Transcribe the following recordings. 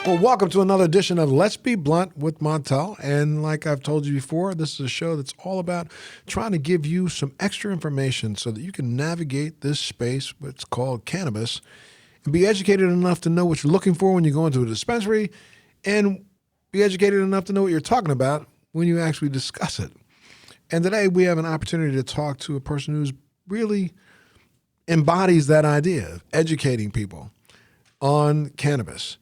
Well, welcome to another edition of Let's Be Blunt with Montel. And like I've told you before, this is a show that's all about trying to give you some extra information so that you can navigate this space, what's called cannabis, and be educated enough to know what you're looking for when you go into a dispensary, and be educated enough to know what you're talking about when you actually discuss it. And today we have an opportunity to talk to a person who's really embodies that idea of educating people on cannabis.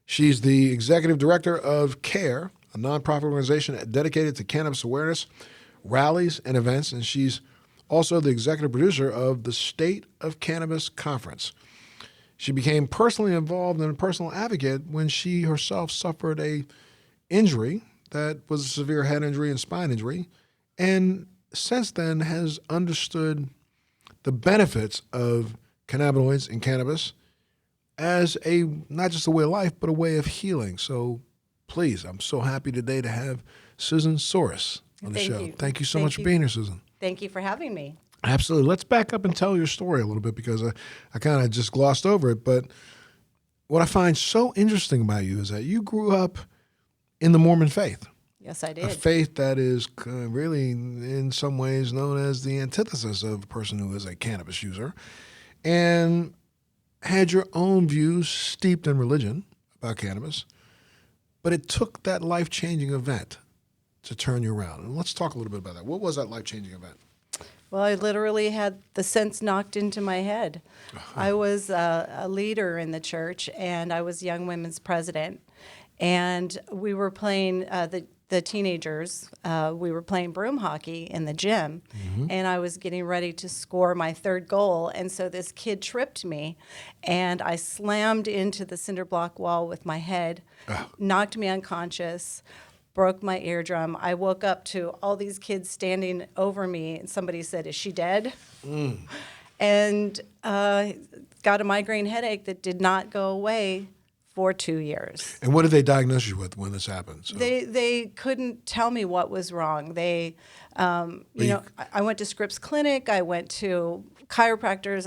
She's the executive director of C.A.R.E, a nonprofit organization dedicated to cannabis awareness, rallies, and events. And she's also the executive producer of the State of Cannabis Conference. She became personally involved and a personal advocate when she herself suffered a injury that was a severe head injury and spine injury, and since then has understood the benefits of cannabinoids and cannabis as a not just a way of life, but a way of healing. So please, I'm so happy today to have Susan Soares on the show. Thank you so much for being here, Susan. Thank you for having me. Absolutely. Let's back up and tell your story a little bit, because I kind of just glossed over it. But what I find so interesting about you is that you grew up in the Mormon faith. Yes, I did. A faith that is really, in some ways, known as the antithesis of a person who is a cannabis user, and had your own views steeped in religion about cannabis, but it took that life-changing event to turn you around. And let's talk a little bit about that. What was that life-changing event? Well, I literally had the sense knocked into my head. I was a leader in the church, and I was Young Women's president. And we were playing, the teenagers, we were playing broom hockey in the gym, and I was getting ready to score my third goal. And so this kid tripped me, and I slammed into the cinder block wall with my head, knocked me unconscious, broke my eardrum. I woke up to all these kids standing over me, and somebody said, "Is she dead?" And got a migraine headache that did not go away for 2 years. And what did they diagnose you with when this happened? So. They couldn't tell me what was wrong. They, I went to Scripps Clinic. I went to chiropractors.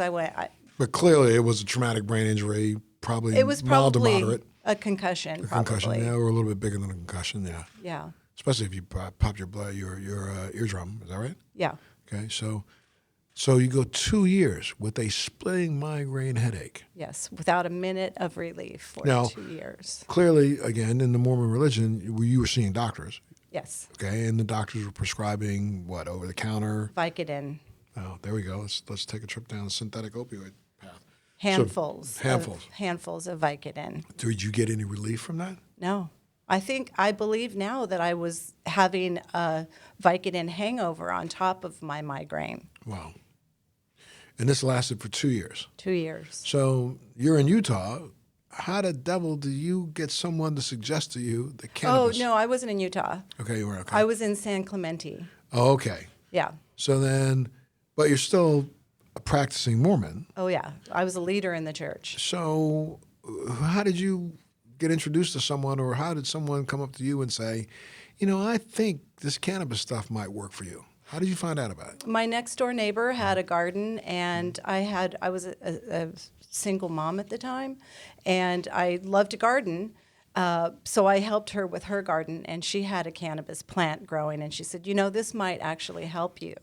But clearly, it was a traumatic brain injury, probably It was mild to probably moderate. a concussion. Concussion, yeah, or a little bit bigger than a concussion, yeah. Yeah. Especially if you pop your eardrum, is that right? Yeah. Okay, so you go 2 years with a splitting migraine headache. Yes, without a minute of relief for Now, 2 years. Clearly, again, in the Mormon religion, you were seeing doctors. Yes. Okay, and the doctors were prescribing what, over the counter? Vicodin. Oh, there we go. Let's take a trip down the synthetic opioid path. Handfuls. Handfuls. Handfuls of Vicodin. Did you get any relief from that? No. I believe now that I was having a Vicodin hangover on top of my migraine. Wow. And this lasted for 2 years. 2 years. So you're in Utah. How the devil do you get someone to suggest to you that cannabis? Oh, no, I wasn't in Utah. Okay, you were, okay. I was in San Clemente. Oh, okay. Yeah. So then, but you're still a practicing Mormon. Oh, yeah. I was a leader in the church. So how did you get introduced to someone, or how did someone come up to you and say, I think this cannabis stuff might work for you? How did you find out about it? My next door neighbor had a garden, and I was a single mom at the time, and I loved to garden. So I helped her with her garden, and she had a cannabis plant growing, and she said, this might actually help you.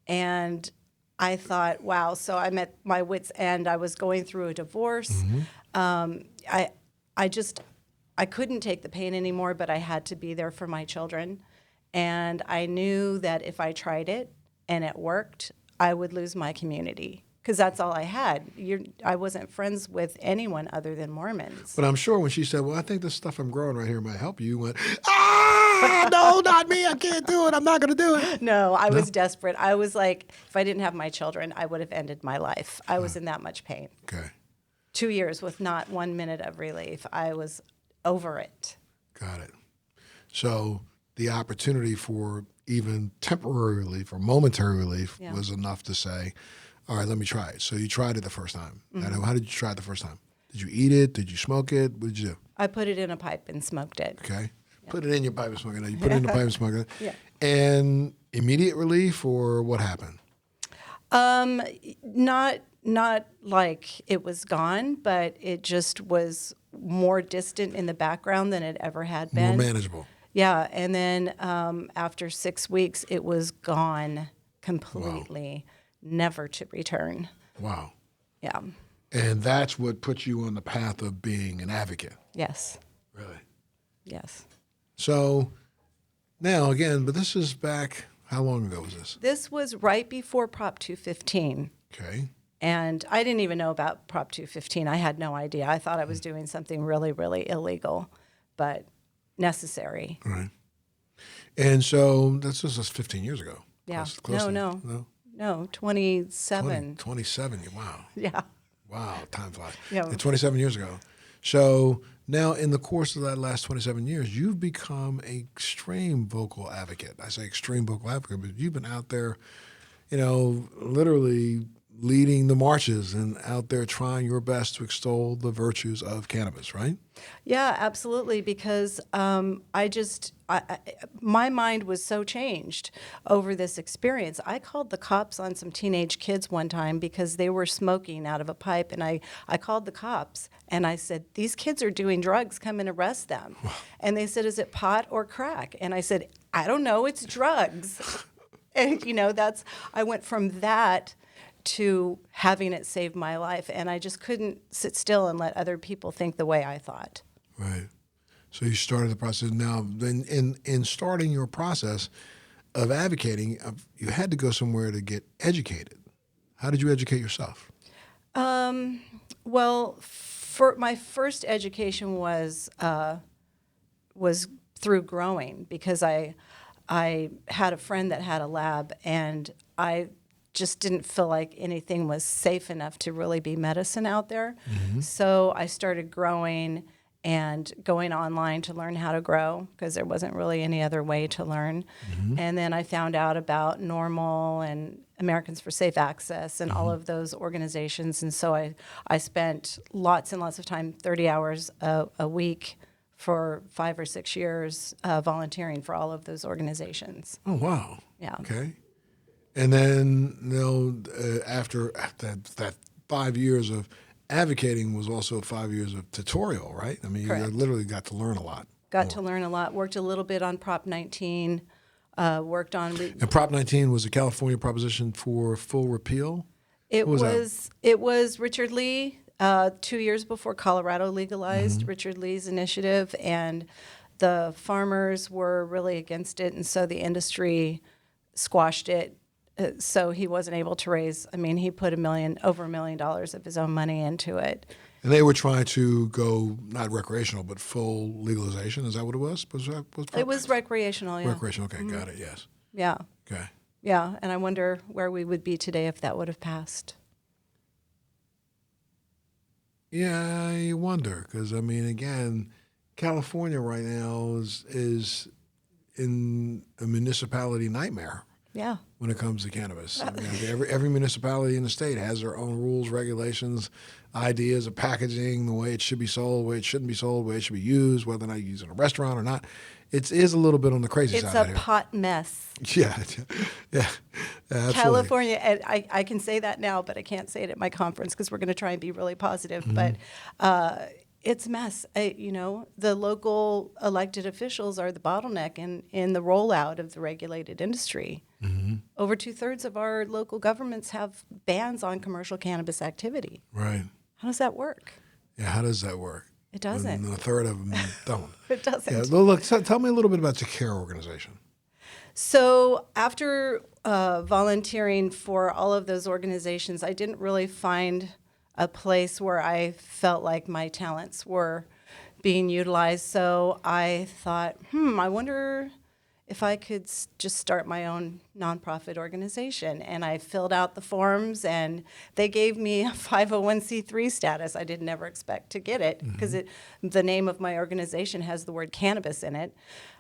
And I thought, wow. So I'm at my wit's end. I was going through a divorce. I couldn't take the pain anymore, but I had to be there for my children. And I knew that if I tried it and it worked, I would lose my community, because that's all I had. I wasn't friends with anyone other than Mormons. But I'm sure when she said, well, I think this stuff I'm growing right here might help you, went, no, not me. I can't do it. I'm not going to do it. No, I was desperate. I was like, if I didn't have my children, I would have ended my life. I was in that much pain. Okay. 2 years with not 1 minute of relief. I was over it. Got it. So the opportunity for even temporary relief or momentary relief was enough to say, all right, let me try it. So you tried it the first time. Mm-hmm. How did you try it the first time? Did you eat it? Did you smoke it? What did you do? I put it in a pipe and smoked it. Okay. Yeah. Put it in your pipe and smoke it. You put it in the pipe and smoke it. Yeah. And immediate relief, or what happened? Not like it was gone, but it just was more distant in the background than it ever had More been. manageable. Yeah, and then after 6 weeks, it was gone completely, never to return. Wow. Yeah. And that's what put you on the path of being an advocate. Yes. Really? Yes. So now, again, but this is back, how long ago was this? This was right before Prop 215. Okay. And I didn't even know about Prop 215. I had no idea. I thought I was doing something really, really illegal, but necessary. Right. And so this was 15 years ago. Yeah. Close No, 27. 27. Wow. Yeah. Wow. Time flies. Yeah. And 27 years ago. So now in the course of that last 27 years, you've become an extreme vocal advocate. I say extreme vocal advocate, but you've been out there, literally leading the marches and out there trying your best to extol the virtues of cannabis, right? Yeah, absolutely. Because my mind was so changed over this experience. I called the cops on some teenage kids one time because they were smoking out of a pipe. And I called the cops and I said, these kids are doing drugs, come and arrest them. And they said, is it pot or crack? And I said, I don't know, it's drugs. And, I went from that to having it save my life. And I just couldn't sit still and let other people think the way I thought. Right. So you started the process. Now, then in starting your process of advocating, you had to go somewhere to get educated. How did you educate yourself? Well, for my first education was through growing, because I had a friend that had a lab, and I just didn't feel like anything was safe enough to really be medicine out there. Mm-hmm. So I started growing and going online to learn how to grow, because there wasn't really any other way to learn. Mm-hmm. And then I found out about Normal and Americans for Safe Access and all of those organizations. And so I spent lots and lots of time, 30 hours a week for 5 or 6 years volunteering for all of those organizations. Oh, wow. Yeah. Okay. And then, after that 5 years of advocating was also 5 years of tutorial, right? I mean, Correct. you literally got to learn a lot. Got to learn a lot. Worked a little bit on Prop 19. Worked on. And Prop 19 was a California proposition for full repeal? It was Richard Lee, 2 years before Colorado legalized, Richard Lee's initiative, and the farmers were really against it, and so the industry squashed it. So he wasn't able to raise. I mean, he put over $1 million of his own money into it. And they were trying to go not recreational, but full legalization. Is that what it was? It was recreational. Yeah. Recreational. Okay, got it. Yes. Yeah. Okay. Yeah, and I wonder where we would be today if that would have passed. Yeah, I wonder, because I mean, again, California right now is in a municipality nightmare. Yeah. When it comes to cannabis, I mean, every municipality in the state has their own rules, regulations, ideas of packaging, the way it should be sold, the way it shouldn't be sold, the way it should be used, whether or not you use it in a restaurant or not. It is a little bit on the crazy side. It's a pot mess. Yeah, absolutely. California, and I can say that now, but I can't say it at my conference because we're going to try and be really positive. But it's a mess. The local elected officials are the bottleneck in the rollout of the regulated industry. Mm-hmm. Over 2/3 of our local governments have bans on commercial cannabis activity. Right. How does that work? Yeah, how does that work? It doesn't. And a third of them don't. It doesn't. Yeah, well, look, tell me a little bit about the C.A.R.E organization. So after volunteering for all of those organizations, I didn't really find a place where I felt like my talents were being utilized. So I thought, I wonder if I could just start my own nonprofit organization. And I filled out the forms, and they gave me a 501c3 status. I did never expect to get it because the name of my organization has the word cannabis in it.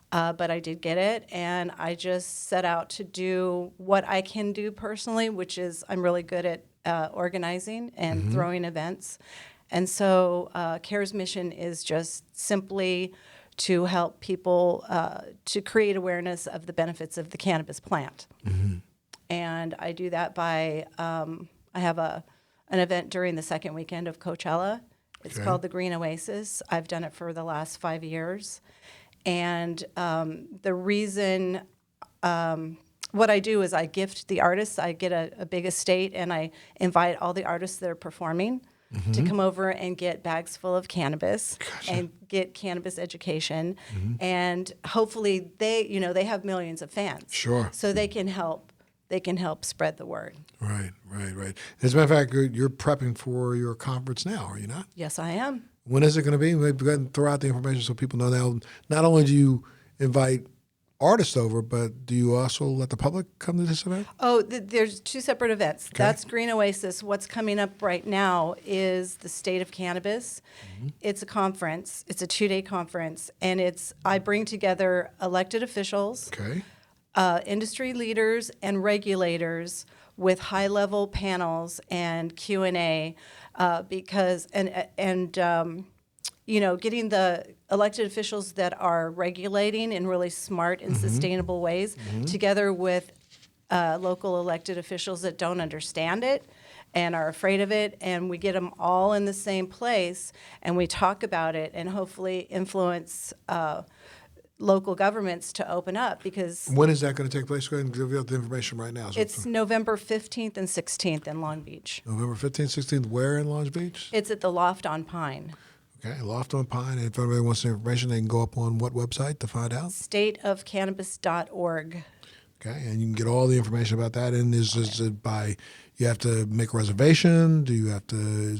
But I did get it, and I just set out to do what I can do personally, which is I'm really good at organizing and throwing events. And so C.A.R.E's mission is just simply to help people to create awareness of the benefits of the cannabis plant. Mm-hmm. And I do that by, I have an event during the second weekend of Coachella. It's Okay. called the Green Oasis. I've done it for the last 5 years. And the reason, what I do is I gift the artists. I get a big estate, and I invite all the artists that are performing to come over and get bags full of cannabis and get cannabis education. And hopefully they have millions of fans. Sure. So they can help spread the word. Right. As a matter of fact, you're prepping for your conference now, are you not? Yes, I am. When is it going to be? Maybe go ahead and throw out the information so people know now. Not only do you invite artists over, but do you also let the public come to this event? Oh, there's two separate events. Okay. That's Green Oasis. What's coming up right now is the State of Cannabis. It's a conference. It's a 2-day conference, and I bring together elected officials, Okay. industry leaders, and regulators with high-level panels and Q&A, because getting the elected officials that are regulating in really smart and sustainable ways together with local elected officials that don't understand it and are afraid of it, and we get them all in the same place and we talk about it and hopefully influence local governments to open up, because When is that going to take place? Go ahead and give out the information right now. So it's November 15th and 16th in Long Beach. November 15th, 16th, where in Long Beach? It's at the Loft on Pine. Okay, Loft on Pine. And if anybody wants the information, they can go up on what website to find out? Stateofcannabis.org. Okay, and you can get all the information about that. And is it by, you have to make a reservation? Do you have to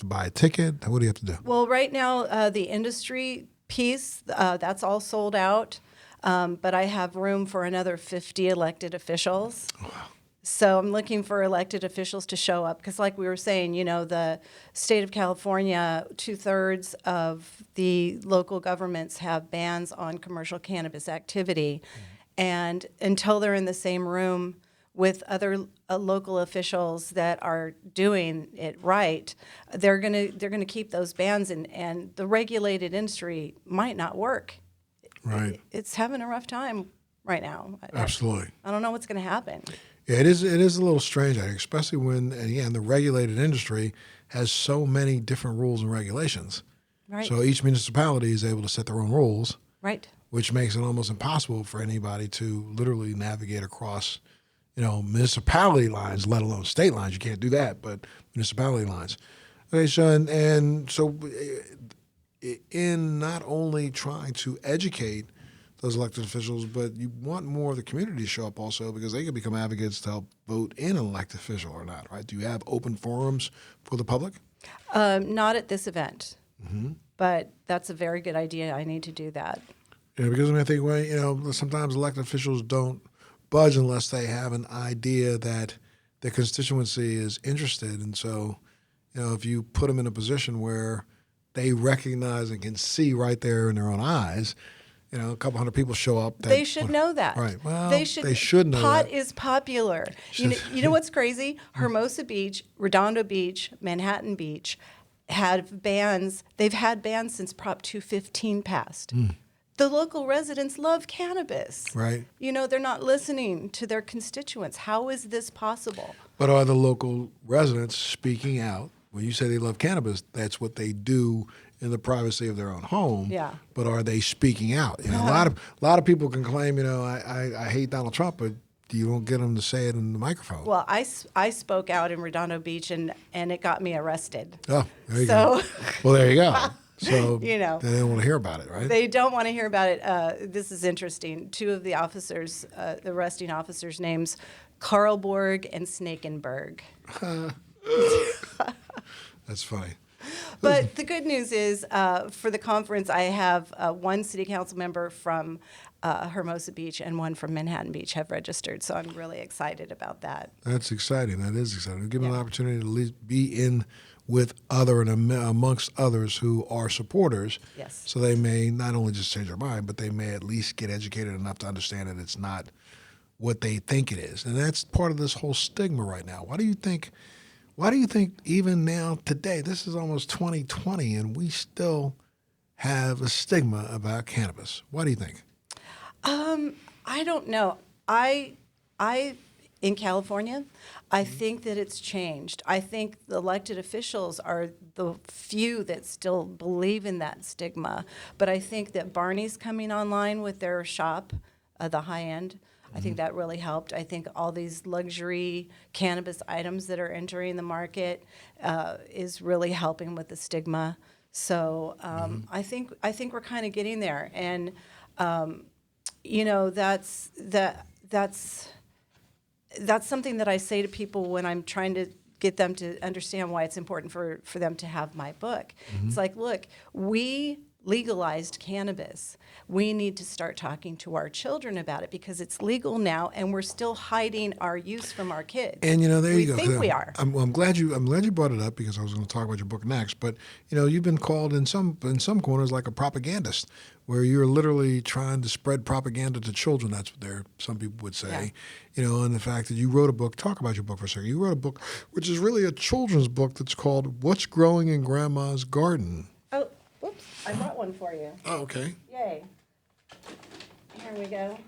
buy a ticket? What do you have to do? Well, right now, the industry piece, that's all sold out. But I have room for another 50 elected officials. Oh, wow. So I'm looking for elected officials to show up because, like we were saying, the state of California, 2/3 of the local governments have bans on commercial cannabis activity. And until they're in the same room with other local officials that are doing it right, they're gonna keep those bans, and the regulated industry might not work. Right. It's having a rough time right now. Absolutely. I don't know what's going to happen. Yeah, it is a little strange, I think, especially when, again, the regulated industry has so many different rules and regulations. Right. So each municipality is able to set their own rules, Right. which makes it almost impossible for anybody to literally navigate across, municipality lines, let alone state lines. You can't do that, but municipality lines. Okay, so and so in not only trying to educate those elected officials, but you want more of the community to show up also, because they can become advocates to help vote in an elected official or not, right? Do you have open forums for the public? Not at this event, but that's a very good idea. I need to do that. Yeah, because I think, sometimes elected officials don't budge unless they have an idea that their constituency is interested. And so, if you put them in a position where they recognize and can see right there in their own eyes, a couple hundred people show up. They should know that. Right. Well, they should know pot that. is popular. You know what's crazy? Hermosa Beach, Redondo Beach, Manhattan Beach had bans. They've had bans since Prop 215 passed. The local residents love cannabis. Right. They're not listening to their constituents. How is this possible? But are the local residents speaking out? When you say they love cannabis, that's what they do in the privacy of their own home. Yeah. But are they speaking out? A lot of people can claim, I hate Donald Trump, but you don't get them to say it in the microphone. Well, I spoke out in Redondo Beach, and it got me arrested. Oh, there you So- go. Well, there you go. So they don't want to hear about it, right? They don't want to hear about it. This is interesting. Two of the officers, the arresting officers' names, Karlborg and Snakenberg. That's funny. But the good news is, for the conference, I have one city council member from Hermosa Beach and one from Manhattan Beach have registered. So I'm really excited about that. That's exciting. That is exciting. Give them an opportunity to at least be in with other and amongst others who are supporters. Yes. So they may not only just change their mind, but they may at least get educated enough to understand that it's not what they think it is. And that's part of this whole stigma right now. Why do you think even now today, this is almost 2020, and we still have a stigma about cannabis? Why do you think? I don't know. I in California. I think that it's changed. I think the elected officials are the few that still believe in that stigma. But I think that Barney's coming online with their shop, the high end. I think that really helped. I think all these luxury cannabis items that are entering the market is really helping with the stigma. So I think we're kind of getting there, and you know, that's something that I say to people when I'm trying to get them to understand why it's important for them to have my book. It's like, look, we legalized cannabis. We need to start talking to our children about it because it's legal now, and we're still hiding our use from our kids. And you know, there you go. We think we are. I'm glad you brought it up because I was going to talk about your book next. But you know, you've been called in some corners like a propagandist, where you're literally trying to spread propaganda to children. That's what some people would say. Yeah. You know, and the fact that you wrote a book. Talk about your book for a second. You wrote a book, which is really a children's book that's called "What's Growing in Grandma's Garden." Oh, whoops! I brought one for you. Oh, okay. Yay! Here we go.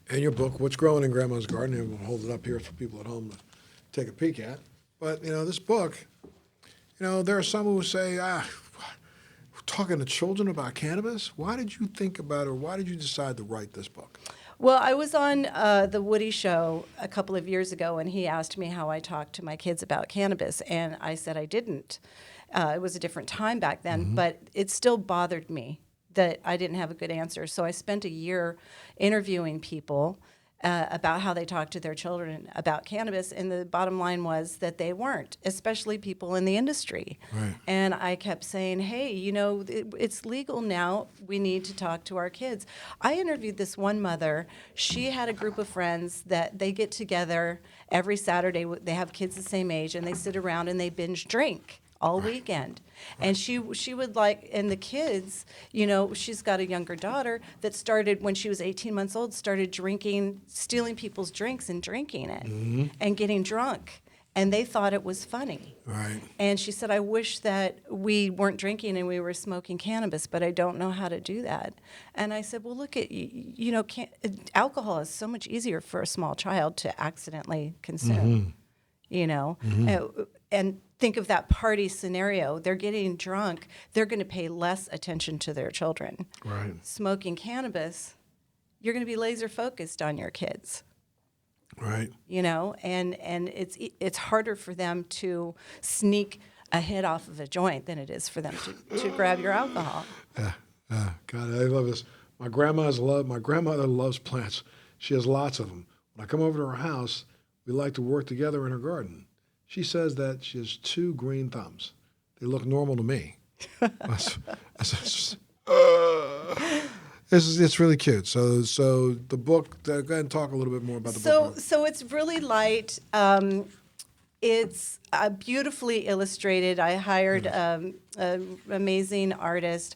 And your book, What's Growing in Grandma's Garden, and we'll hold it up here for people at home to take a peek at. But, you know, this book, you know, there are some who say, talking to children about cannabis? Why did you think about it, or why did you decide to write this book? Well, I was on the Woody Show a couple of years ago, and he asked me how I talked to my kids about cannabis, and I said I didn't. It was a different time back then, but it still bothered me that I didn't have a good answer. So I spent a year interviewing people about how they talk to their children about cannabis, and the bottom line was that they weren't, especially people in the industry. Right. And I kept saying, hey, you know, it's legal now. We need to talk to our kids. I interviewed this one mother. She had a group of friends that they get together every Saturday. They have kids the same age, and they sit around and they binge drink all weekend. And she would like, and the kids, you know, she's got a younger daughter that started when she was 18 months old, started drinking, stealing people's drinks and drinking it and getting drunk. And they thought it was funny. Right. And she said, I wish that we weren't drinking and we were smoking cannabis, but I don't know how to do that. And I said, well, look, you know, alcohol is so much easier for a small child to accidentally consume, you know. And think of that party scenario. They're getting drunk. They're going to pay less attention to their children. Right. Smoking cannabis, you're going to be laser focused on your kids. Right. You know, and it's harder for them to sneak a hit off of a joint than it is for them to grab your alcohol. God, I love this. My grandmother loves plants. She has lots of them. When I come over to her house, we like to work together in her garden. She says that she has 2 green thumbs. They look normal to me. It's really cute. So the book. Go ahead and talk a little bit more about the book. So it's really light. It's beautifully illustrated. I hired an amazing artist,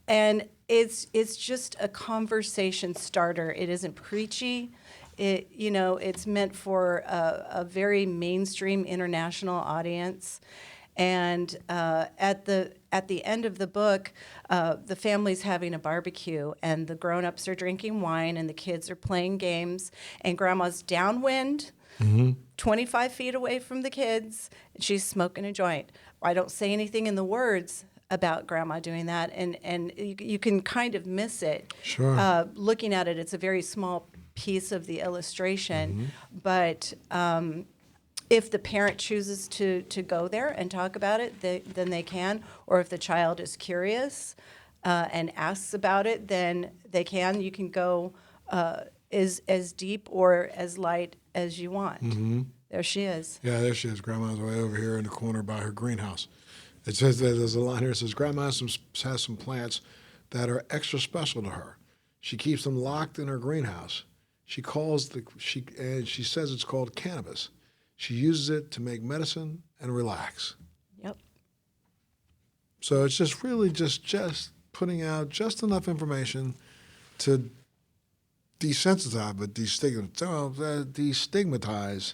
and it's just a conversation starter. It isn't preachy. It's meant for a very mainstream international audience. And at the end of the book, the family's having a barbecue, and the grown-ups are drinking wine, and the kids are playing games, and Grandma's downwind, 25 feet away from the kids, and she's smoking a joint. I don't say anything in the words about Grandma doing that, and you can kind of miss it. Sure. Looking at it, it's a very small piece of the illustration, but if the parent chooses to go there and talk about it, then they can. Or if the child is curious and asks about it, then they can. You can go as deep or as light as you want. There she is. Yeah, there she is. Grandma's way over here in the corner by her greenhouse. It says that there's a line here that says, Grandma has some plants that are extra special to her. She keeps them locked in her greenhouse. She says it's called cannabis. She uses it to make medicine and relax. Yep. So it's just really just putting out just enough information to desensitize, but destigmatize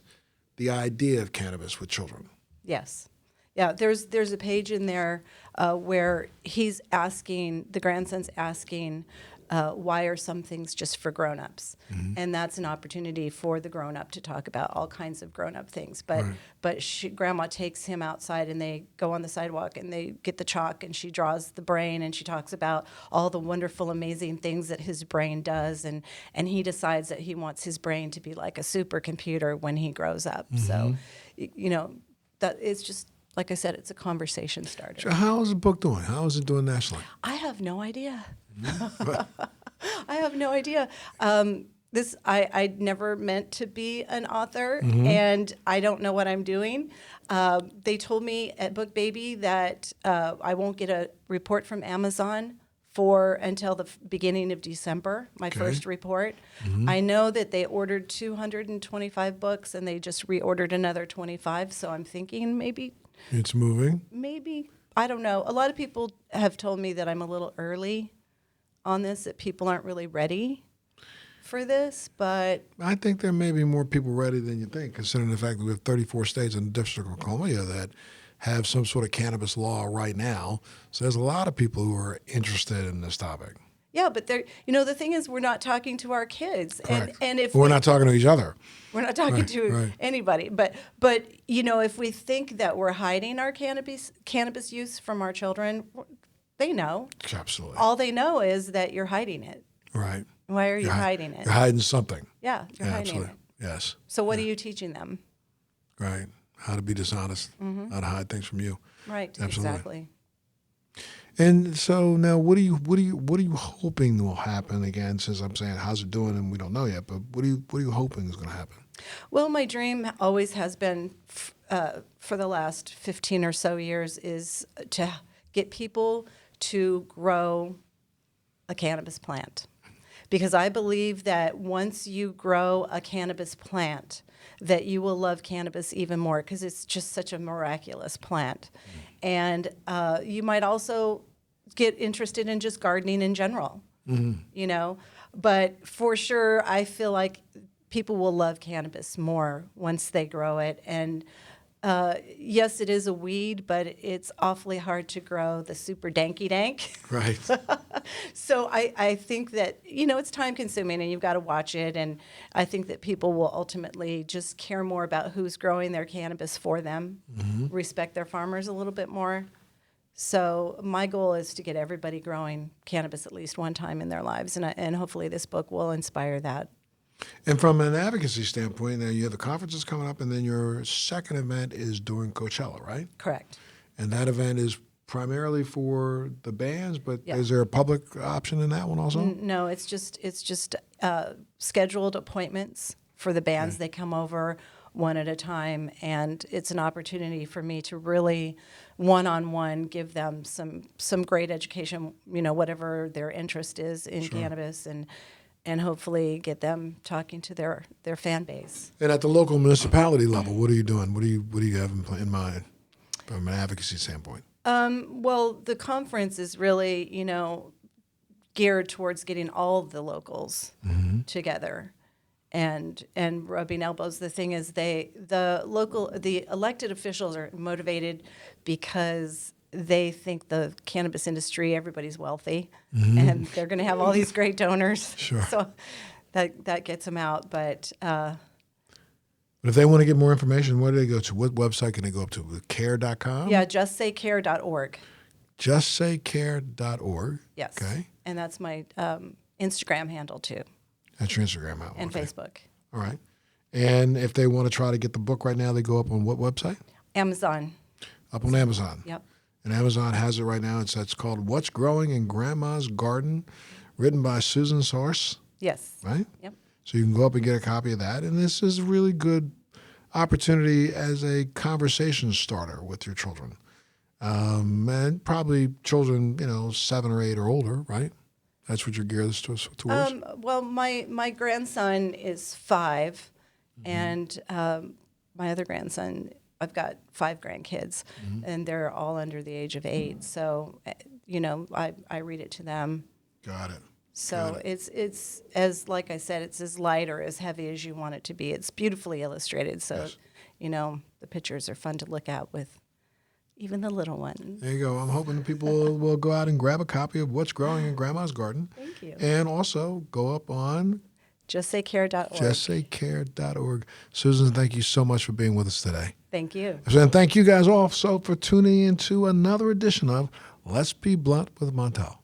the idea of cannabis with children. Yes. Yeah, there's a page in there where the grandson's asking why are some things just for grown-ups? Mm-hmm. And that's an opportunity for the grown-up to talk about all kinds of grown-up things. Right. But Grandma takes him outside, and they go on the sidewalk, and they get the chalk, and she draws the brain, and she talks about all the wonderful, amazing things that his brain does, and he decides that he wants his brain to be like a supercomputer when he grows up. Mm-hmm. So, that it's just, like I said, it's a conversation starter. So how is the book doing? How is it doing nationally? I have no idea. Mm-hmm. I have no idea. I never meant to be an author, Mm-hmm. and I don't know what I'm doing. They told me at Book Baby that I won't get a report from Amazon until the beginning of December, my Okay. first report. Mm-hmm. I know that they ordered 225 books, and they just reordered another 25, so I'm thinking maybe, It's moving. I don't know. A lot of people have told me that I'm a little early on this, that people aren't really ready for this, but I think there may be more people ready than you think, considering the fact that we have 34 states in the District of Columbia that have some sort of cannabis law right now. So there's a lot of people who are interested in this topic. yeah, but the thing is, we're not talking to our kids. Correct. And if We're not talking to each other. we're not talking Right, to right. anybody, but if we think that we're hiding our cannabis use from our children, they know. Absolutely. All they know is that you're hiding it. Right. Why are you You're hi- hiding it? You're hiding something. Yeah, you're Yeah, hiding absolutely. it. Yes. So what are you teaching them? Right. How to be dishonest, how to hide things from you. Right, Absolutely. exactly. And so now, what are you hoping will happen again? Since I'm saying, how's it doing, and we don't know yet, but what are you hoping is going to happen? Well, my dream always has been, for the last 15 or so years, is to get people to grow a cannabis plant. Because I believe that once you grow a cannabis plant, that you will love cannabis even more, because it's just such a miraculous plant. And you might also get interested in just gardening in general, But for sure, I feel like people will love cannabis more once they grow it. And yes, it is a weed, but it's awfully hard to grow the super danky dank. Right. So I think that, it's time consuming, and you've got to watch it. And I think that people will ultimately just care more about who's growing their cannabis for them, respect their farmers a little bit more. So my goal is to get everybody growing cannabis at least one time in their lives. And hopefully this book will inspire that. And from an advocacy standpoint, now you have the conferences coming up, and then your second event is during Coachella, right? Correct. And that event is primarily for the bands, but Yeah. is there a public option in that one also? No, it's just scheduled appointments for the bands. Okay. They come over one at a time, and it's an opportunity for me to really one-on-one give them some great education, whatever their interest is in cannabis, and hopefully get them talking to their fan base. And at the local municipality level, what are you doing? What do you have in mind from an advocacy standpoint? Well, the conference is really, geared towards getting all of the locals together and rubbing elbows. The thing is, the elected officials are motivated because they think the cannabis industry, everybody's wealthy, and they're going to have all these great donors. Sure. So that gets them out. But But if they want to get more information, where do they go to? What website can they go up to? CARE.com? yeah, justsaycare.org. Justsaycare.org. Yes. Okay. And that's my Instagram handle too, That's your Instagram handle. and okay. Facebook. All right. And if they want to try to get the book right now, they go up on what website? Amazon. Up on Amazon. Yep. And Amazon has it right now. It's called What's Growing in Grandma's Garden, written by Susan Soares, Yes. right? Yep. So you can go up and get a copy of that. And this is a really good opportunity as a conversation starter with your children. And probably children, 7 or 8 or older, right? That's what you're geared towards? Well, my grandson is 5, and my other grandson, I've got 5 grandkids, and they're all under the age of 8. So, I read it to them. Got it. So it's as, like I said, it's as light or as heavy as you want it to be. It's beautifully illustrated, so Yes. the pictures are fun to look at with even the little ones. There you go. I'm hoping that people will go out and grab a copy of What's Growing in Grandma's Garden. Thank you. And also go up on JustSayCare.org. JustSayCare.org. Susan, thank you so much for being with us today. Thank you. And thank you guys also for tuning in to another edition of Let's Be Blunt with Montel.